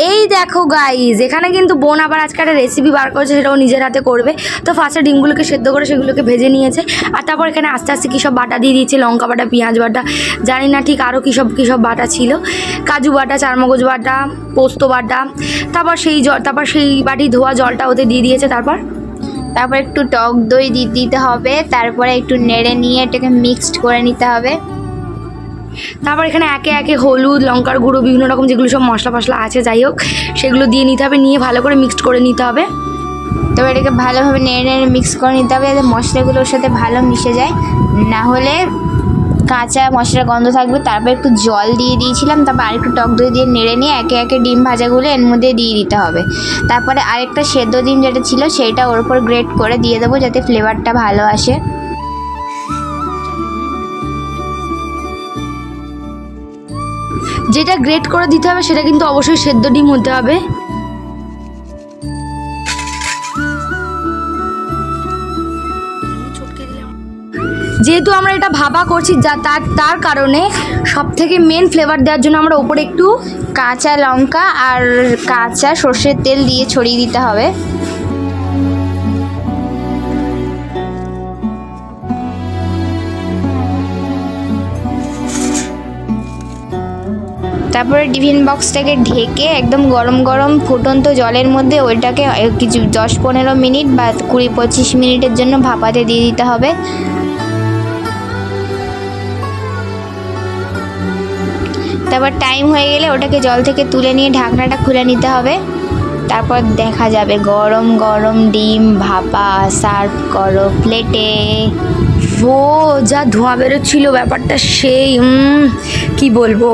এই দেখো গাইজ, এখানে কিন্তু বোন আবার আজকে একটা রেসিপি বার করেছে, সেটাও নিজের হাতে করবে। তো ফার্স্টে ডিমগুলোকে সেদ্ধ করে সেগুলোকে ভেজে নিয়েছে, আর তারপর এখানে আস্তে আস্তে কী সব বাটা দিয়ে দিয়েছে, লঙ্কা বাটা, পেঁয়াজ বাটা, জানি না ঠিক আরও কী সব বাটা ছিল, কাজু বাটা, চারমগজ বাটা, পোস্ত বাটা, তারপর সেই বাটি ধোয়া জলটা ওতে দিয়ে দিয়েছে। তারপর একটু টক দই দিতে হবে, তারপরে একটু নেড়ে নিয়ে এটাকে মিক্সড করে নিতে হবে। তারপর এখানে একে একে হলুদ, লঙ্কার গুঁড়ো, বিভিন্ন রকম যেগুলো সব মশলা ফসলা আছে, যাই হোক সেগুলো দিয়ে নিতে হবে, নিয়ে ভালো করে মিক্সড করে নিতে হবে। তবে এটাকে ভালোভাবে নেড়ে মিক্স করে নিতে হবে, যাতে মশলাগুলোর সাথে ভালো মিশে যায়, না হলে কাঁচা মশলার গন্ধ থাকবে। তারপর একটু জল দিয়ে দিয়েছিলাম, তারপর আরেকটু টক দই দিয়ে নেড়ে নিয়ে একে একে ডিম ভাজাগুলো এর মধ্যে দিয়ে দিতে হবে। তারপরে আরেকটা সেদ্ধ ডিম যেটা ছিল সেইটা ওর উপর গ্রেট করে দিয়ে দেবো, যাতে ফ্লেভারটা ভালো আসে। যেটা গ্রেট করে দিতে হবে সেটা কিন্তু অবশ্যই সেদ্ধ ডিম হতে হবে। যেহেতু আমরা এটা ভাপা করছি, তার কারণে সব থেকে মেন ফ্লেভার দেওয়ার জন্য আমরা ওপরে একটু কাঁচা লঙ্কা আর কাঁচা সর্ষের তেল দিয়ে ছড়িয়ে দিতে হবে। তারপরে টিফিন বক্সটাকে ঢেকে একদম গরম গরম ফুটন্ত জলের মধ্যে ওইটাকে কিছু 10-15 মিনিট বা 20-25 মিনিটের জন্য ভাপাতে দিয়ে দিতে হবে। তারপর টাইম হয়ে গেলে ওটাকে জল থেকে তুলে নিয়ে ঢাকনাটা খুলে নিতে হবে। তারপর দেখা যাবে গরম গরম ডিম ভাপা, সার্ভ করো প্লেটে। ও যা ধোঁয়া বেরোচ্ছিল, ব্যাপারটা সেই কি বলবো।